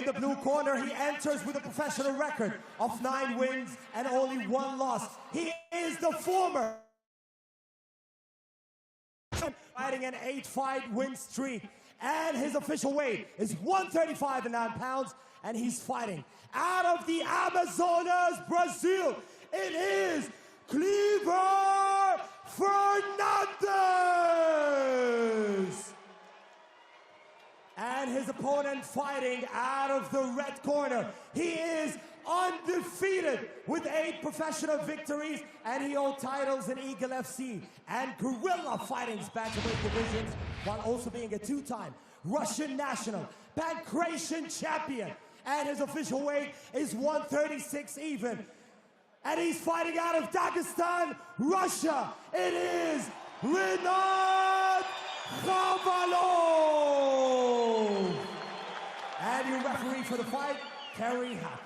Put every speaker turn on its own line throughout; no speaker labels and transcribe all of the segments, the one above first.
In the blue corner, he enters with a professional record of 9 wins and only 1 loss. He is the former fighting an 8-fight win streak. And his official weight is 135.9 pounds, and he's fighting out of the Amazonas, Brazil. It is Celiver Fernandes! And his opponent fighting out of the red corner. He is undefeated with 8 professional victories, and he holds titles in Eagle FC and Guerrilla Fighting's bantamweight divisions, while also being a 2-time Russian national pancration champion. And his official weight is 136 even. And he's fighting out of Dagestan, Russia. It is Renat Khavalov. And your referee for the fight, Kerry Happy.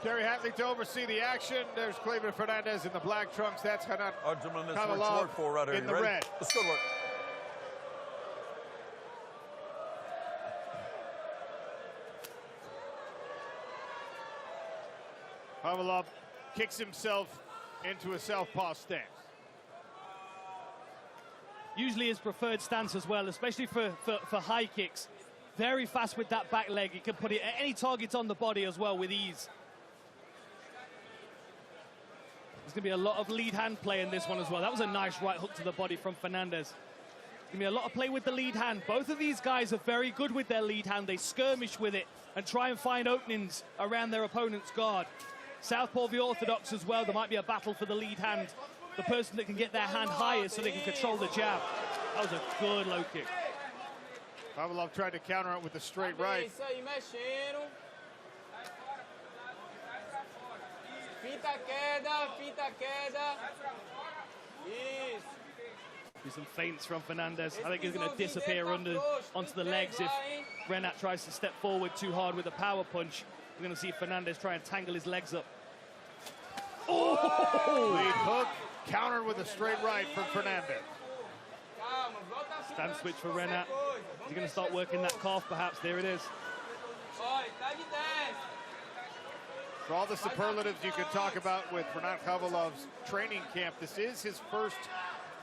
Kerry Hatley to oversee the action. There's Celiver Fernandes in the black trunks. That's Renat Khavalov in the red.
Let's go to work.
Khavalov kicks himself into a southpaw stance.
Usually his preferred stance as well, especially for high kicks. Very fast with that back leg. He can put it at any target on the body as well with ease. There's going to be a lot of lead hand play in this one as well. That was a nice right hook to the body from Fernandes. There's going to be a lot of play with the lead hand. Both of these guys are very good with their lead hand. They skirmish with it and try and find openings around their opponent's guard. Southpaw the orthodox as well. There might be a battle for the lead hand. The person that can get their hand higher so they can control the jab. That was a good low kick.
Khavalov tried to counter it with a straight right.
Do some feints from Fernandes. I think he's going to disappear onto the legs if Renat tries to step forward too hard with a power punch. We're going to see Fernandes try and tangle his legs up.
Oh! Lead hook, countered with a straight right from Fernandes.
Stand switch for Renat. He's going to start working that calf, perhaps. There it is.
For all the superlatives you could talk about with Renat Khavalov's training camp, this is his first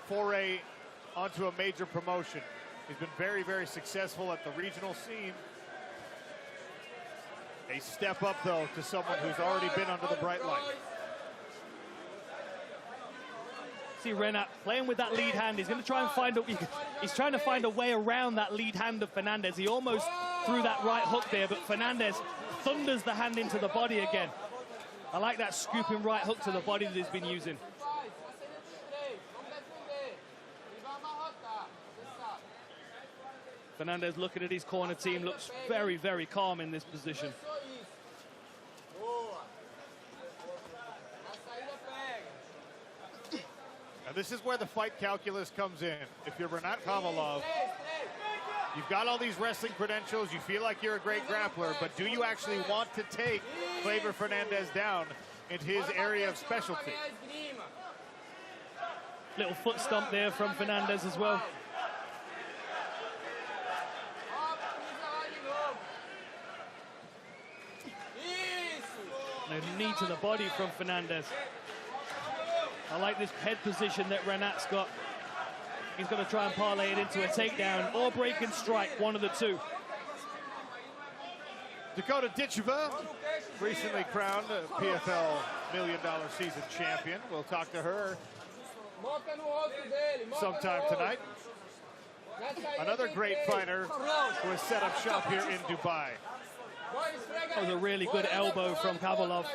foray onto a major promotion. He's been very, very successful at the regional scene. A step up, though, to someone who's already been under the bright light.
See Renat playing with that lead hand. He's going to try and he's trying to find a way around that lead hand of Fernandes. He almost threw that right hook there, but Fernandes thunders the hand into the body again. I like that scooping right hook to the body that he's been using. Fernandes looking at his corner team, looks very, very calm in this position.
Now this is where the fight calculus comes in. If you're Renat Khavalov, you've got all these wrestling credentials, you feel like you're a great grappler, but do you actually want to take Celiver Fernandes down into his area of specialty?
Little foot stomp there from Fernandes as well. No knee to the body from Fernandes. I like this head position that Renat's got. He's going to try and parlay it into a takedown or break and strike, one of the two.
Dakota Ditcheva, recently crowned a PFL $1 million season champion. We'll talk to her sometime tonight. Another great fighter who has set up shop here in Dubai.
That was a really good elbow from Khavalov.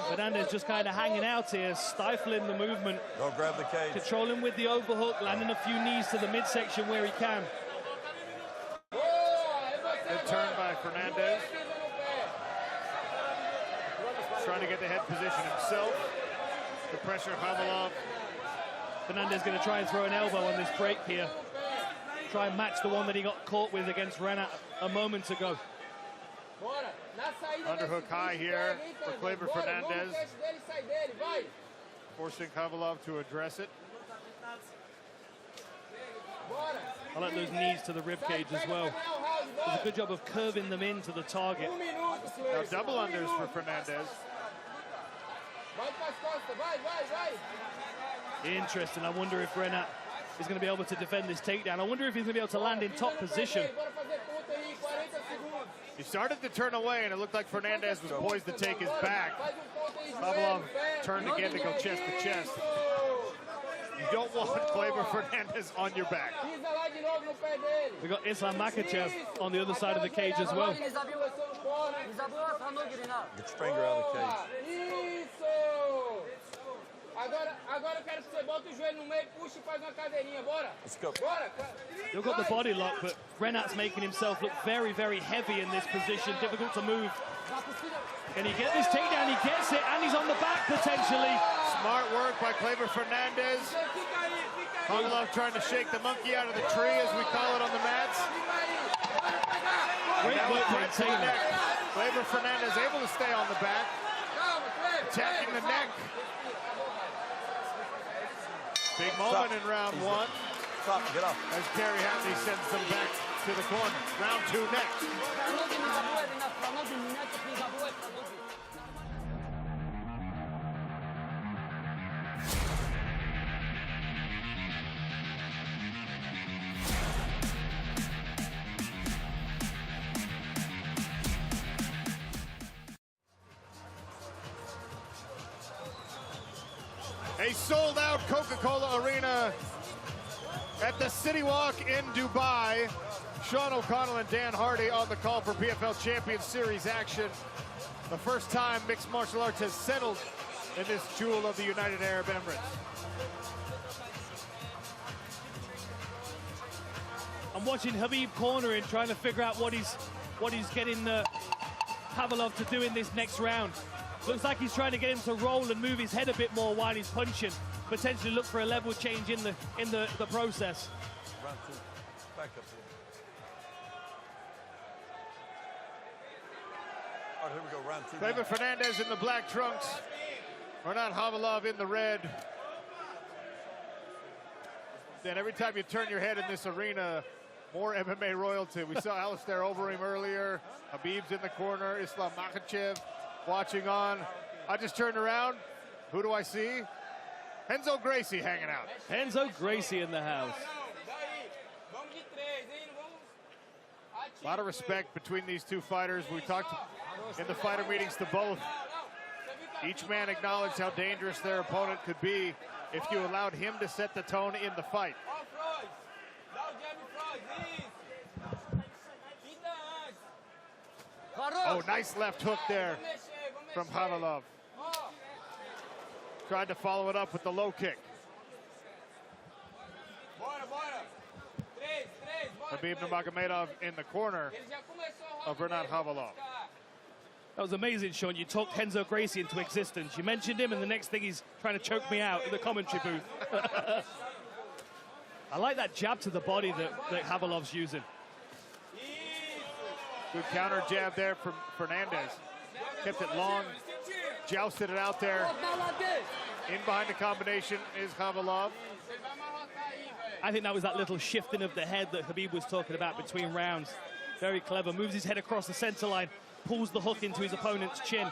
Fernandes just kind of hanging out here, stifling the movement.
Don't grab the cage.
Controlling with the overhook, landing a few knees to the midsection where he can.
Good turn by Fernandes. Trying to get the head position himself. The pressure of Khavalov.
Fernandes going to try and throw an elbow on this break here. Try and match the one that he got caught with against Renat a moment ago.
Underhook high here for Celiver Fernandes. forcing Khavalov to address it.
I like those knees to the ribcage as well. Does a good job of curving them into the target.
Now double unders for Fernandes.
Interesting. I wonder if Renat is going to be able to defend this takedown. I wonder if he's going to be able to land in top position.
He started to turn away, and it looked like Fernandes was poised to take his back. Khavalov turned again to go chest to chest. You don't want Celiver Fernandes on your back.
We got Islam Makhachev on the other side of the cage as well.
Get your finger out of the cage.
Agora eu quero que você bota o joelho no meio, puxa e faz uma cadeirinha, bora?
Let's go.
Bora.
You've got the body lock, but Renat's making himself look very, very heavy in this position. Difficult to move. Can he get this takedown? He gets it, and he's on the back potentially.
Smart work by Celiver Fernandes. Khavalov trying to shake the monkey out of the tree, as we call it on the mats.
Great work by Taylor.
Celiver Fernandes able to stay on the back. Attacking the neck. Big moment in round one.
Stop, get off.
As Kerry Hatley sends them back to the corner. Round two next. A sold-out Coca-Cola Arena at the City Walk in Dubai. Sean O'Connell and Dan Hardy on the call for PFL Champions Series action. The first time mixed martial arts has settled in this jewel of the United Arab Emirates.
I'm watching Khabib cornering, trying to figure out what he's getting Khavalov to do in this next round. Looks like he's trying to get him to roll and move his head a bit more while he's punching. Potentially look for a level change in the process.
Round two. Back up here. All right, here we go, round two.
Celiver Fernandes in the black trunks. Renat Khavalov in the red. Then every time you turn your head in this arena, more MMA royalty. We saw Alistair Overeem earlier. Khabib's in the corner. Islam Makhachev watching on. I just turned around. Who do I see? Renzo Gracie hanging out.
Renzo Gracie in the house.
A lot of respect between these two fighters. We talked in the fighter meetings to both. Each man acknowledged how dangerous their opponent could be if you allowed him to set the tone in the fight. Oh, nice left hook there from Khavalov. Tried to follow it up with the low kick. Khabib Nurmagomedov in the corner of Renat Khavalov.
That was amazing, Sean. You talked Renzo Gracie into existence. You mentioned him, and the next thing he's trying to choke me out in the commentary booth. I like that jab to the body that Khavalov's using.
Good counter jab there from Fernandes. Kept it long, jousted it out there. In behind the combination is Khavalov.
I think that was that little shifting of the head that Khabib was talking about between rounds. Very clever. Moves his head across the center line, pulls the hook into his opponent's chin.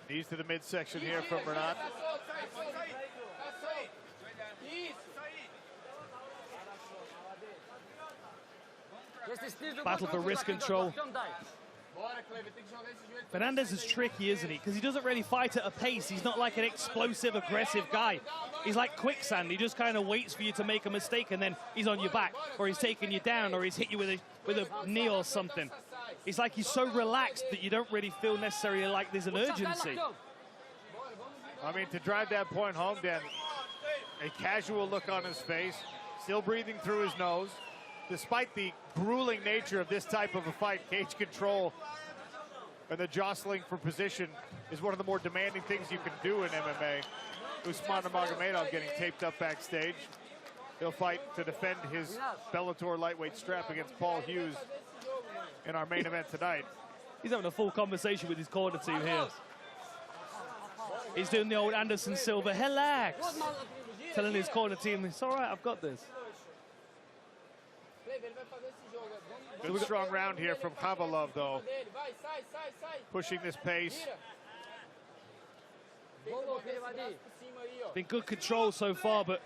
Knees to the midsection here from Renat.
Battle for wrist control. Fernandes is tricky, isn't he? Because he doesn't really fight at a pace. He's not like an explosive, aggressive guy. He's like quicksand. He just kind of waits for you to make a mistake, and then he's on your back, or he's taking you down, or he's hit you with a knee or something. It's like he's so relaxed that you don't really feel necessarily like there's an urgency.
I mean, to drive that point home, Dan, a casual look on his face, still breathing through his nose. Despite the grueling nature of this type of a fight, cage control and the jostling for position is one of the more demanding things you can do in MMA. Usman Nurmagomedov getting taped up backstage. He'll fight to defend his Bellator lightweight strap against Paul Hughes in our main event tonight.
He's having a full conversation with his corner team here. He's doing the old Anderson Silva, relax. Telling his corner team, it's all right, I've got this.
Good strong round here from Khavalov, though. Pushing this pace.
Been good control so far, but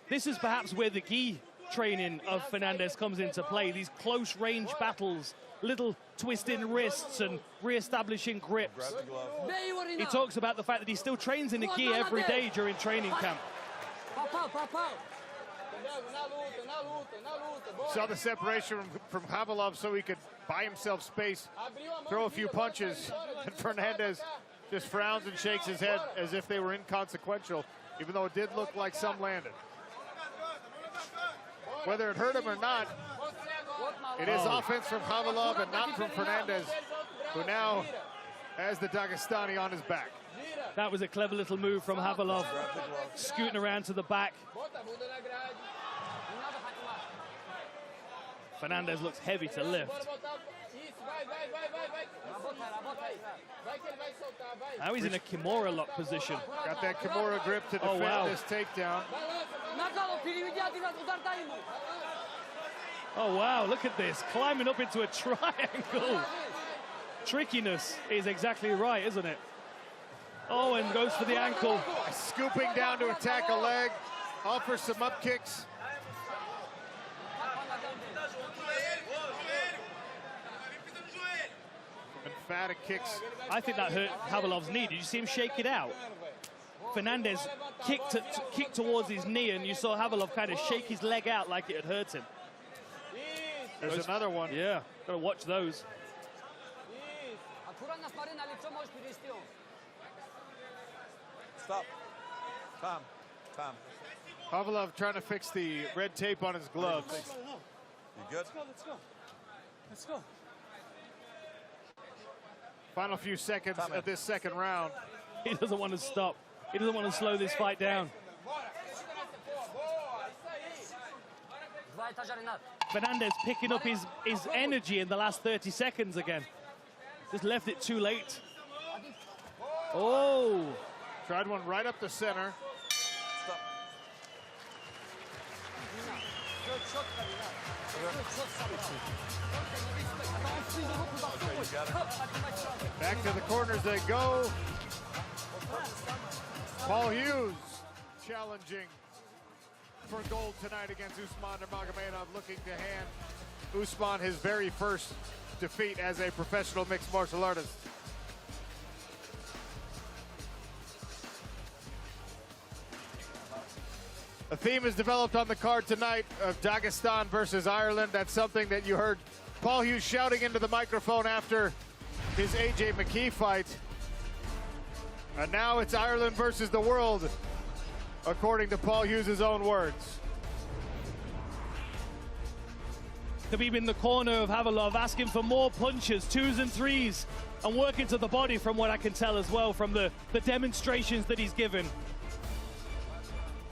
this is perhaps where the gi training of Fernandes comes into play. These close range battles, little twisting wrists and re-establishing grips. He talks about the fact that he still trains in the gi every day during training camp.
Saw the separation from Khavalov so he could buy himself space, throw a few punches, and Fernandes just frowns and shakes his head as if they were inconsequential, even though it did look like some landed. Whether it hurt him or not, it is offense from Khavalov and not from Fernandes, who now has the Dagestani on his back.
That was a clever little move from Khavalov, scooting around to the back. Fernandes looks heavy to lift. Now he's in a Kimura lock position.
Got that Kimura grip to defend this takedown.
Oh, wow, look at this. Climbing up into a triangle. Trickiness is exactly right, isn't it? Oh, and goes for the ankle.
Scooping down to attack a leg. Offers some up kicks. Emphatic kicks.
I think that hurt Khavalov's knee. Did you see him shake it out? Fernandes kicked towards his knee, and you saw Khavalov kind of shake his leg out like it had hurt him.
There's another one.
Yeah, gotta watch those.
Stop. Time.
Khavalov trying to fix the red tape on his gloves.
You good?
Let's go.
Final few seconds of this second round.
He doesn't want to stop. He doesn't want to slow this fight down. Fernandes picking up his energy in the last 30 seconds again. Just left it too late. Oh!
Tried one right up the center.
Stop.
Back to the corners they go. Paul Hughes challenging for gold tonight against Usman Nurmagomedov, looking to hand Usman his very first defeat as a professional mixed martial artist. A theme is developed on the card tonight of Dagestan versus Ireland. That's something that you heard Paul Hughes shouting into the microphone after his AJ McKee fight. And now it's Ireland versus the world, according to Paul Hughes' own words.
Khabib in the corner of Khavalov, asking for more punches, 2s and 3s, and working to the body from what I can tell as well from the demonstrations that he's given.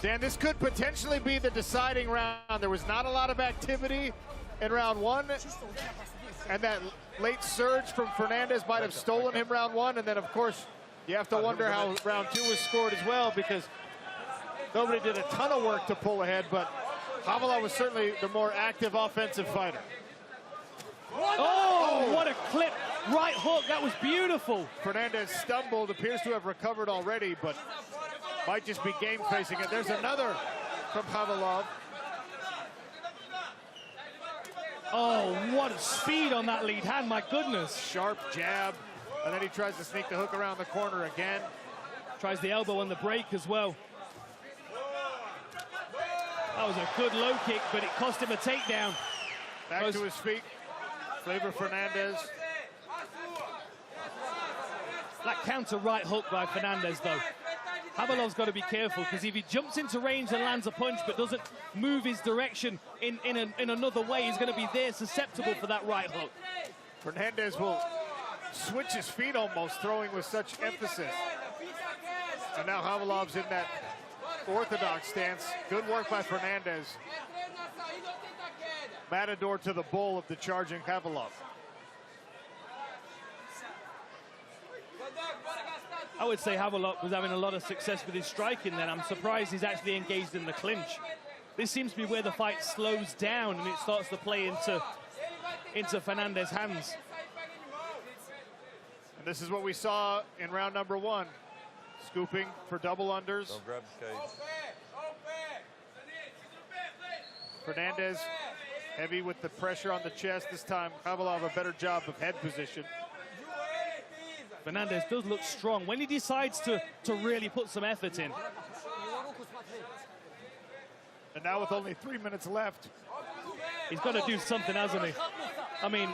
Dan, this could potentially be the deciding round. There was not a lot of activity in round one, and that late surge from Fernandes might have stolen him round one, and then of course you have to wonder how round two was scored as well, because nobody did a ton of work to pull ahead, but Khavalov was certainly the more active offensive fighter.
Oh, what a clip. Right hook, that was beautiful.
Fernandes stumbled, appears to have recovered already, but might just be game facing it. There's another from Khavalov.
Oh, what a speed on that lead hand, my goodness.
Sharp jab, and then he tries to sneak the hook around the corner again.
Tries the elbow on the break as well. That was a good low kick, but it cost him a takedown.
Back to his feet, Celiver Fernandes.
That counter right hook by Fernandes, though. Khavalov's got to be careful, because if he jumps into range and lands a punch but doesn't move his direction in another way, he's going to be there susceptible for that right hook.
Fernandes will switch his feet almost, throwing with such emphasis. And now Khavalov's in that orthodox stance. Good work by Fernandes. Matador to the bull of the charging Khavalov.
I would say Khavalov was having a lot of success with his striking then. I'm surprised he's actually engaged in the clinch. This seems to be where the fight slows down and it starts to play into Fernandes' hands.
And this is what we saw in round number 1. Scooping for double unders.
Don't grab the cage.
Fernandes heavy with the pressure on the chest. This time Khavalov a better job of head position.
Fernandes does look strong when he decides to really put some effort in.
And now with only 3 minutes left,
He's got to do something, hasn't he? I mean,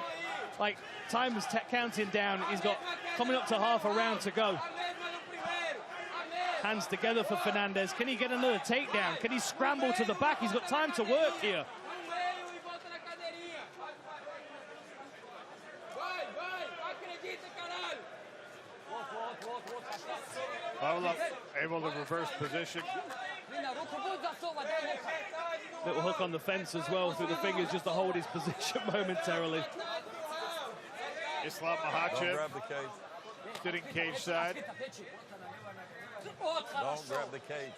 like, time is counting down. He's got coming up to half a round to go. Hands together for Fernandes. Can he get another takedown? Can he scramble to the back? He's got time to work here.
Khavalov able to reverse position.
Little hook on the fence as well through the fingers just to hold his position momentarily.
Islam
Don't
Makhachev
grab the cage.
sitting cage side.
Don't grab the cage.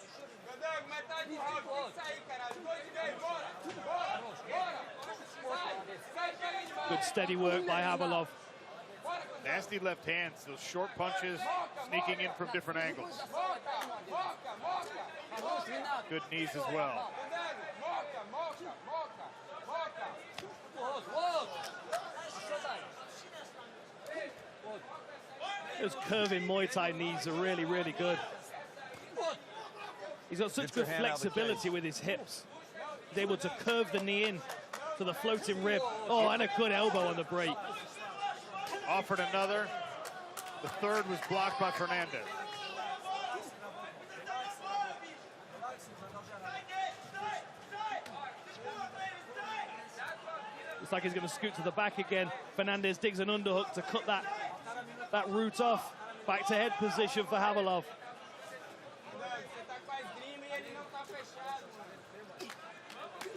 Good steady work by Khavalov.
Nasty left hands, those short punches sneaking in from different angles. Good knees as well.
Those curving Muay Thai knees are really, really good. He's got such
Get your
good
hand out of the
flexibility
cage.
with his hips. He's able to curve the knee in to the floating rib. Oh, and a good elbow on the break.
Offered another. The third was blocked by Fernandes.
Looks like he's going to scoot to the back again. Fernandes digs an underhook to cut that root off. Back to head position for Khavalov.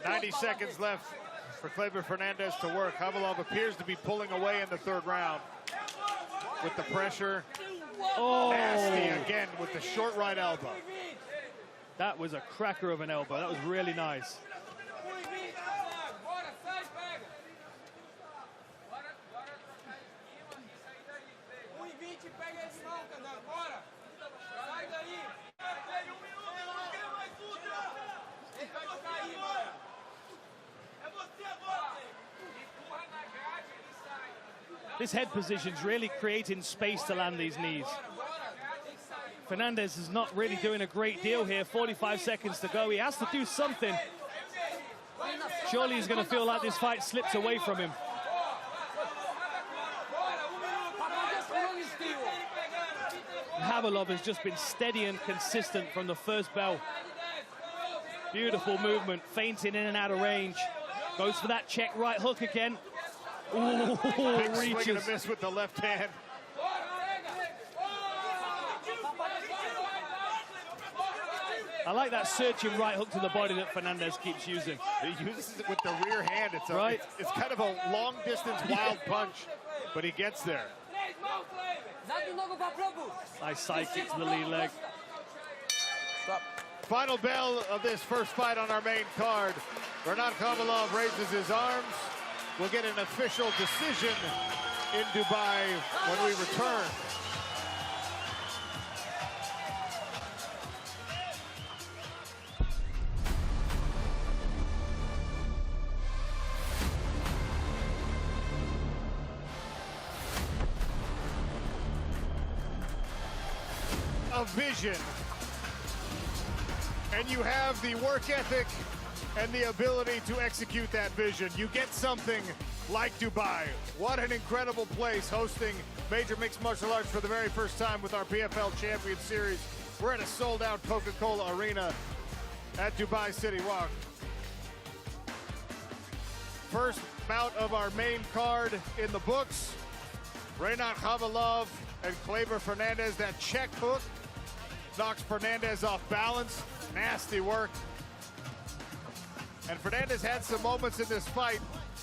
.90 seconds left for Celiver Fernandes to work. Khavalov appears to be pulling away in the third round with the pressure.
Oh,
Nasty again with the short right elbow.
that was a cracker of an elbow. That was really nice. This head position's really creating space to land these knees. Fernandes is not really doing a great deal here. 45 seconds to go. He has to do something. Surely he's going to feel like this fight slips away from him. Khavalov has just been steady and consistent from the first bell. Beautiful movement, feinting in and out of range. Goes for that check right hook again. Ooh,
Big swing and
reaches.
a miss with the left hand.
I like that searching right hook to the body that Fernandes keeps using.
He uses it with the rear hand. It's,
Right.
it's kind of a long distance wild punch, but he gets there.
Nice side kick to the lead leg.
Stop.
Final bell of this first fight on our main card. Renat Khavalov raises his arms. We'll get an official decision in Dubai when we return. A vision, and you have the work ethic and the ability to execute that vision. You get something like Dubai. What an incredible place, hosting major mixed martial arts for the very first time with our PFL Champion Series. We're at a sold-out Coca-Cola Arena at Dubai City Walk. First bout of our main card in the books. Renat Khavalov and Celiver Fernandes. That check hook knocks Fernandes off balance. Nasty work. And Fernandes had some moments in this fight,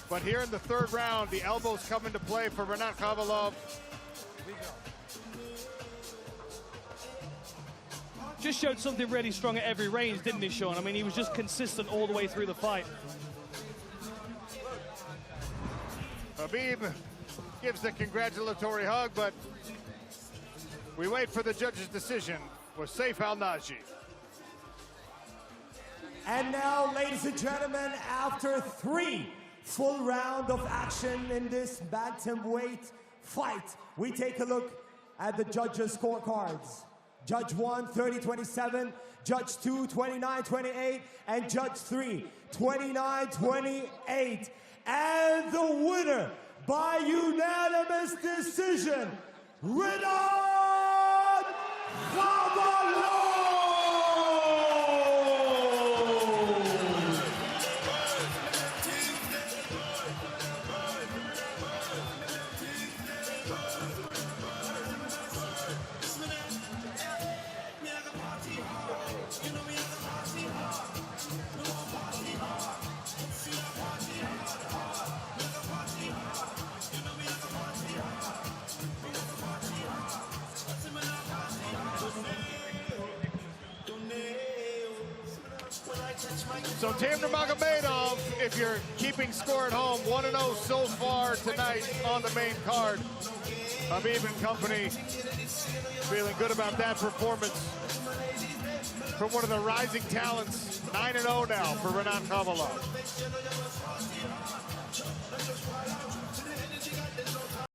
but here in the third round, the elbows come into play for Renat Khavalov.
Just showed something really strong at every range, didn't he, Sean? I mean, he was just consistent all the way through the fight.
Habib gives the congratulatory hug, but we wait for the judge's decision with Saif Al-Naji.
And now, ladies and gentlemen, after 3 full rounds of action in this bantamweight fight, we take a look at the judges' scorecards. Judge 1, 30-27, Judge 2, 29-28, and Judge 3, 29-28. And the winner by unanimous decision, Renat Khavalov!
So Tim Nurmagomedov, if you're keeping score at home, 1-0 so far tonight on the main card. Habib and company feeling good about that performance from one of the rising talents. 9-0 now for Renat Khavalov.